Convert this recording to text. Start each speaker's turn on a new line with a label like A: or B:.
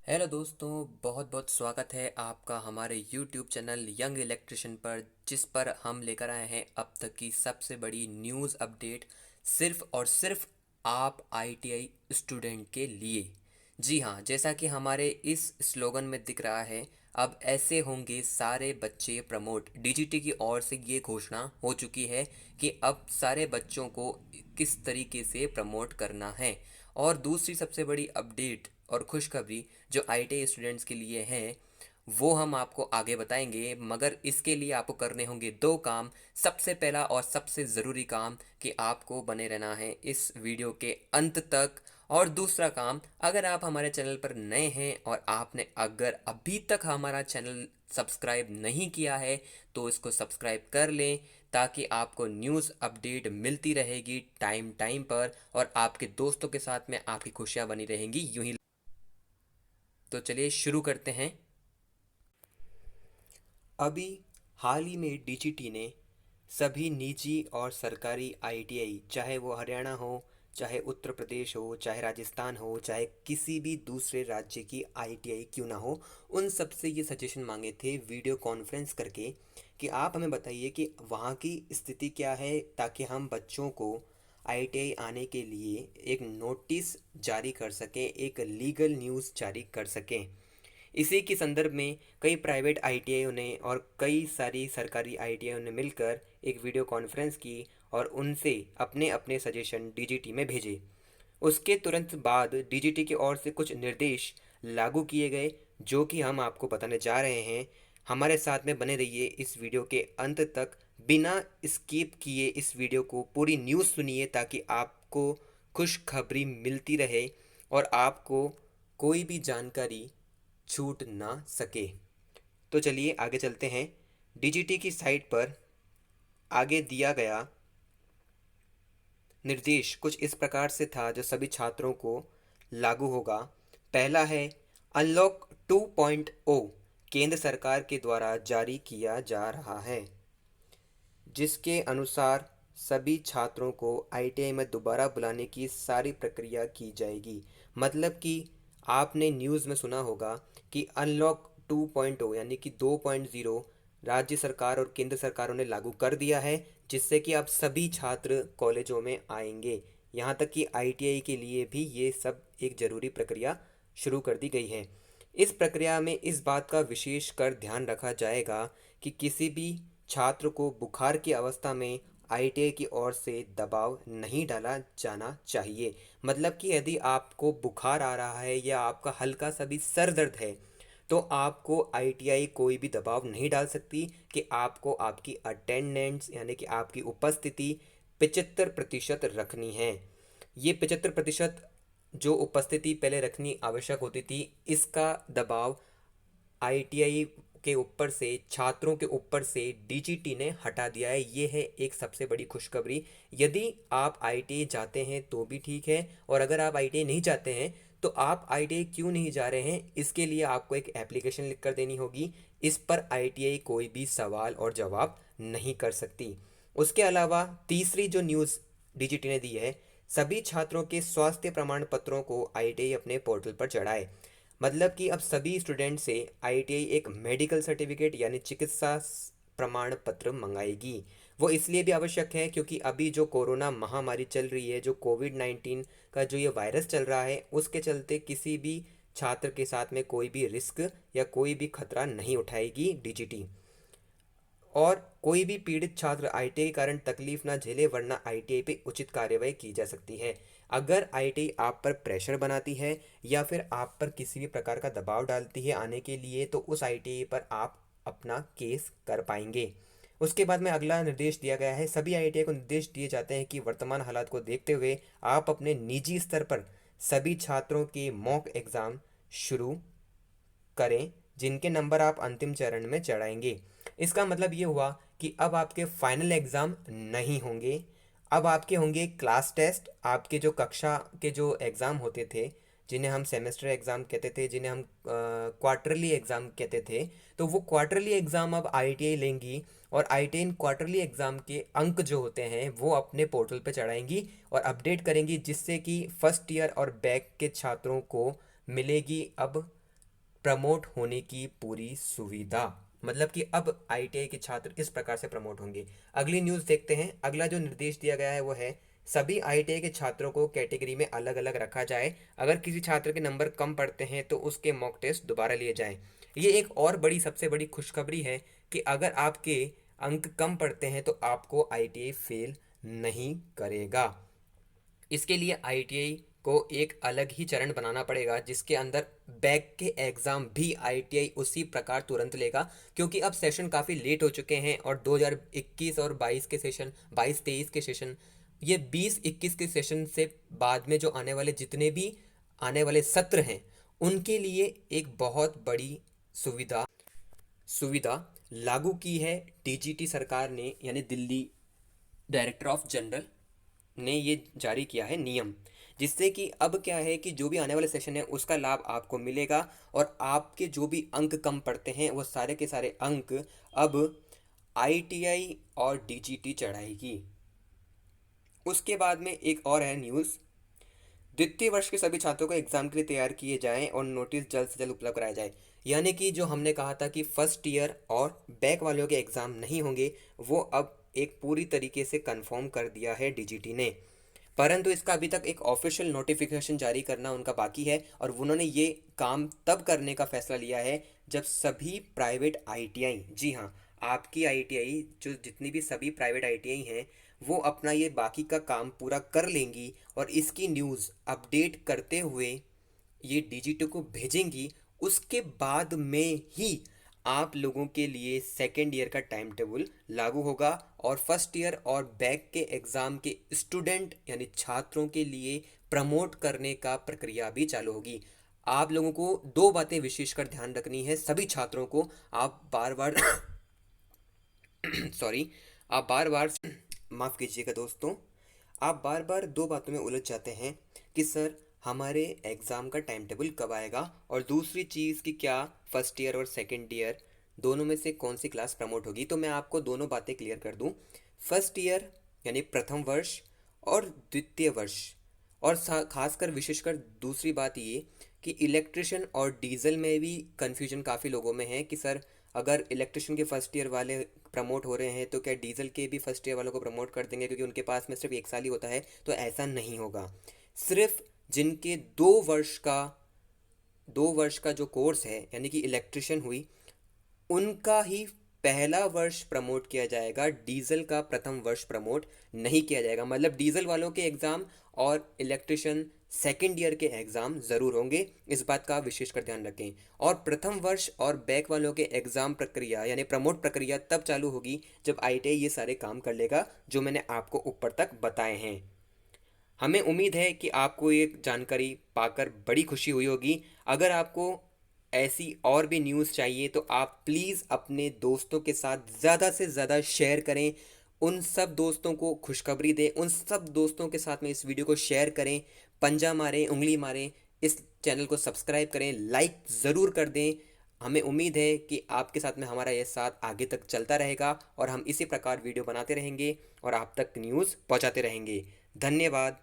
A: Hello दोस्तों, बहुत बहुत स्वागत है आपका हमारे YouTube चैनल यंग इलेक्ट्रिशियन पर, जिस पर हम लेकर आए हैं अब तक की सबसे बड़ी न्यूज़ अपडेट सिर्फ और सिर्फ आप ITI स्टूडेंट के लिए। जी हाँ, जैसा कि हमारे इस स्लोगन में दिख रहा है, अब ऐसे होंगे सारे बच्चे प्रमोट। DGT की ओर से ये घोषणा हो चुकी है कि अब सारे बच्चों को किस तरीके से प्रमोट करना है। और दूसरी सबसे बड़ी अपडेट और खुशखबरी जो ITI स्टूडेंट्स के लिए है, वो हम आपको आगे बताएंगे, मगर इसके लिए आपको करने होंगे दो काम। सबसे पहला और सबसे ज़रूरी काम कि आपको बने रहना है इस वीडियो के अंत तक। और दूसरा काम, अगर आप हमारे चैनल पर नए हैं और आपने अगर अभी तक हमारा चैनल सब्सक्राइब नहीं किया है तो इसको सब्सक्राइब कर लें, ताकि आपको न्यूज़ अपडेट मिलती रहेगी टाइम टाइम पर और आपके दोस्तों के साथ में आपकी खुशियाँ बनी रहेंगी यूं ही। तो चलिए शुरू करते हैं। अभी हाल ही में DGT ने सभी निजी और सरकारी ITI, चाहे वो हरियाणा हो, चाहे उत्तर प्रदेश हो, चाहे राजस्थान हो, चाहे किसी भी दूसरे राज्य की ITI क्यों ना हो, उन सब से ये सजेशन मांगे थे वीडियो कॉन्फ्रेंस करके कि आप हमें बताइए कि वहाँ की स्थिति क्या है, ताकि हम बच्चों को ITI आने के लिए एक नोटिस जारी कर सकें, एक लीगल न्यूज़ जारी कर सकें। इसी के संदर्भ में कई प्राइवेट ITI ने और कई सारी सरकारी ITI ने मिलकर एक वीडियो कॉन्फ्रेंस की और उनसे अपने अपने सजेशन DGT में भेजे। उसके तुरंत बाद DGT की ओर से कुछ निर्देश लागू किए गए, जो कि हम आपको बताने जा रहे हैं। हमारे साथ में बने रहिए इस वीडियो के अंत तक, बिना स्किप किए इस वीडियो को पूरी न्यूज़ सुनिए, ताकि आपको खुशखबरी मिलती रहे और आपको कोई भी जानकारी छूट ना सके। तो चलिए आगे चलते हैं। DGT की साइट पर आगे दिया गया निर्देश कुछ इस प्रकार से था, जो सभी छात्रों को लागू होगा। पहला है, अनलॉक 2.0 केंद्र सरकार के द्वारा जारी किया जा रहा है, जिसके अनुसार सभी छात्रों को ITI में दोबारा बुलाने की सारी प्रक्रिया की जाएगी। मतलब कि आपने न्यूज़ में सुना होगा कि अनलॉक 2.0 यानी कि 2.0 राज्य सरकार और केंद्र सरकारों ने लागू कर दिया है, जिससे कि अब सभी छात्र कॉलेजों में आएंगे। यहाँ तक कि ITI के लिए भी ये सब एक ज़रूरी प्रक्रिया शुरू कर दी गई है। इस प्रक्रिया में इस बात का विशेष कर ध्यान रखा जाएगा कि किसी भी छात्र को बुखार की अवस्था में ITI की ओर से दबाव नहीं डाला जाना चाहिए। मतलब कि यदि आपको बुखार आ रहा है या आपका हल्का सा भी सर दर्द है, तो आपको ITI कोई भी दबाव नहीं डाल सकती कि आपको आपकी अटेंडेंस यानी कि आपकी उपस्थिति 75% रखनी है। ये 75% जो उपस्थिति पहले रखनी आवश्यक होती थी, इसका दबाव ITI के ऊपर से, छात्रों के ऊपर से DGT ने हटा दिया है। ये है एक सबसे बड़ी खुशखबरी। यदि आप ITI जाते हैं तो भी ठीक है, और अगर आप ITI नहीं जाते हैं तो आप ITI क्यों नहीं जा रहे हैं, इसके लिए आपको एक एप्लीकेशन लिख कर देनी होगी। इस पर ITI कोई भी सवाल और जवाब नहीं कर सकती। उसके अलावा तीसरी जो न्यूज़ DGT ने दी है, सभी छात्रों के स्वास्थ्य प्रमाण पत्रों को ITI अपने पोर्टल पर चढ़ाए। मतलब कि अब सभी स्टूडेंट से ITI एक मेडिकल सर्टिफिकेट यानी चिकित्सा प्रमाण पत्र मंगाएगी। वो इसलिए भी आवश्यक है क्योंकि अभी जो कोरोना महामारी चल रही है, जो कोविड-19 का जो ये वायरस चल रहा है, उसके चलते किसी भी छात्र के साथ में कोई भी रिस्क या कोई भी खतरा नहीं उठाएगी DGT। और कोई भी पीड़ित छात्र ITI के कारण तकलीफ ना झेले, वरना ITI पे उचित कार्यवाही की जा सकती है। अगर ITI आप पर प्रेशर बनाती है या फिर आप पर किसी भी प्रकार का दबाव डालती है आने के लिए, तो उस ITI पर आप अपना केस कर पाएंगे। उसके बाद में अगला निर्देश दिया गया है, सभी ITI को निर्देश दिए जाते हैं कि वर्तमान हालात को देखते हुए आप अपने निजी स्तर पर सभी छात्रों के मॉक एग्ज़ाम शुरू करें, जिनके नंबर आप अंतिम चरण में चढ़ाएंगे। इसका मतलब ये हुआ कि अब आपके फाइनल एग्ज़ाम नहीं होंगे, अब आपके होंगे क्लास टेस्ट। आपके जो कक्षा के जो एग्ज़ाम होते थे, जिन्हें हम सेमेस्टर एग्ज़ाम कहते थे, जिन्हें हम क्वार्टरली एग्ज़ाम कहते थे, तो वो क्वार्टरली एग्ज़ाम अब ITI लेंगी और ITI क्वार्टरली एग्ज़ाम के अंक जो होते हैं वो अपने पोर्टल पे चढ़ाएंगी और अपडेट करेंगी, जिससे कि फर्स्ट ईयर और बैक के छात्रों को मिलेगी अब प्रमोट होने की पूरी सुविधा। मतलब कि अब आईटीआई के छात्र किस प्रकार से प्रमोट होंगे। अगली न्यूज़ देखते हैं। अगला जो निर्देश दिया गया है वो है सभी आईटीआई के छात्रों को कैटेगरी में अलग अलग रखा जाए। अगर किसी छात्र के नंबर कम पड़ते हैं तो उसके मॉक टेस्ट दोबारा लिए जाएं। ये एक और बड़ी सबसे बड़ी खुशखबरी है कि अगर आपके अंक कम पड़ते हैं तो आपको आईटीआई फेल नहीं करेगा। इसके लिए आईटीआई को एक अलग ही चरण बनाना पड़ेगा जिसके अंदर बैक के एग्ज़ाम भी आईटीआई उसी प्रकार तुरंत लेगा, क्योंकि अब सेशन काफ़ी लेट हो चुके हैं और 2021 और 22 के सेशन, 22-23 के सेशन, ये 20-21 के सेशन से बाद में जो आने वाले जितने भी आने वाले सत्र हैं उनके लिए एक बहुत बड़ी सुविधा सुविधा लागू की है डीजीटी सरकार ने, यानी दिल्ली डायरेक्टर ऑफ जनरल ने ये जारी किया है नियम, जिससे कि अब क्या है कि जो भी आने वाले सेशन है उसका लाभ आपको मिलेगा और आपके जो भी अंक कम पड़ते हैं वो सारे के सारे अंक अब आईटीआई और डीजीटी चढ़ाएगी। उसके बाद में एक और है न्यूज़। द्वितीय वर्ष के सभी छात्रों को एग्जाम के लिए तैयार किए जाएं और नोटिस जल्द से जल्द उपलब्ध कराया जाए। यानी कि जो हमने कहा था कि फर्स्ट ईयर और बैक वालों के एग्ज़ाम नहीं होंगे, वो अब एक पूरी तरीके से कंफर्म कर दिया है डीजीटी ने। परंतु इसका अभी तक एक ऑफिशियल नोटिफिकेशन जारी करना उनका बाकी है और उन्होंने ये काम तब करने का फैसला लिया है जब सभी प्राइवेट आईटीआई, जी हाँ, आपकी आईटीआई जो जितनी भी सभी प्राइवेट आईटीआई हैं वो अपना ये बाकी का काम पूरा कर लेंगी और इसकी न्यूज़ अपडेट करते हुए ये डीजीटी को भेजेंगी। उसके बाद में ही आप लोगों के लिए सेकेंड ईयर का टाइम टेबल लागू होगा और फर्स्ट ईयर और बैक के एग्ज़ाम के स्टूडेंट यानी छात्रों के लिए प्रमोट करने का प्रक्रिया भी चालू होगी। आप लोगों को दो बातें विशेषकर ध्यान रखनी है, सभी छात्रों को। आप बार बार सॉरी, आप बार बार माफ़ कीजिएगा दोस्तों, आप बार बार दो बातों में उलझ जाते हैं कि सर हमारे एग्ज़ाम का टाइम टेबल कब आएगा, और दूसरी चीज़ कि क्या फर्स्ट ईयर और सेकंड ईयर दोनों में से कौन सी क्लास प्रमोट होगी। तो मैं आपको दोनों बातें क्लियर कर दूं। फर्स्ट ईयर यानी प्रथम वर्ष और द्वितीय वर्ष, और खासकर विशेषकर दूसरी बात ये कि इलेक्ट्रिशियन और डीजल में भी कन्फ्यूजन काफ़ी लोगों में है कि सर अगर इलेक्ट्रिशियन के फर्स्ट ईयर वाले प्रमोट हो रहे हैं तो क्या डीजल के भी फर्स्ट ईयर वालों को प्रमोट कर देंगे क्योंकि उनके पास में सिर्फ एक साल ही होता है। तो ऐसा नहीं होगा। सिर्फ जिनके 2 वर्ष का जो कोर्स है यानी कि इलेक्ट्रिशियन हुई, उनका ही पहला वर्ष प्रमोट किया जाएगा, डीजल का प्रथम वर्ष प्रमोट नहीं किया जाएगा। मतलब डीजल वालों के एग्ज़ाम और इलेक्ट्रिशियन सेकेंड ईयर के एग्ज़ाम ज़रूर होंगे, इस बात का विशेषकर ध्यान रखें। और प्रथम वर्ष और बैक वालों के एग्ज़ाम प्रक्रिया यानी प्रमोट प्रक्रिया तब चालू होगी जब आईटीआई ये सारे काम कर लेगा जो मैंने आपको ऊपर तक बताए हैं। हमें उम्मीद है कि आपको ये जानकारी पाकर बड़ी खुशी हुई होगी। अगर आपको ऐसी और भी न्यूज़ चाहिए तो आप प्लीज़ अपने दोस्तों के साथ ज़्यादा से ज़्यादा शेयर करें। उन सब दोस्तों को खुशखबरी दें, उन सब दोस्तों के साथ में इस वीडियो को शेयर करें, पंजा मारें, उंगली मारें, इस चैनल को सब्सक्राइब करें, लाइक ज़रूर कर दें। हमें उम्मीद है कि आपके साथ में हमारा ये साथ आगे तक चलता रहेगा और हम इसी प्रकार वीडियो बनाते रहेंगे और आप तक न्यूज़ पहुंचाते रहेंगे। धन्यवाद।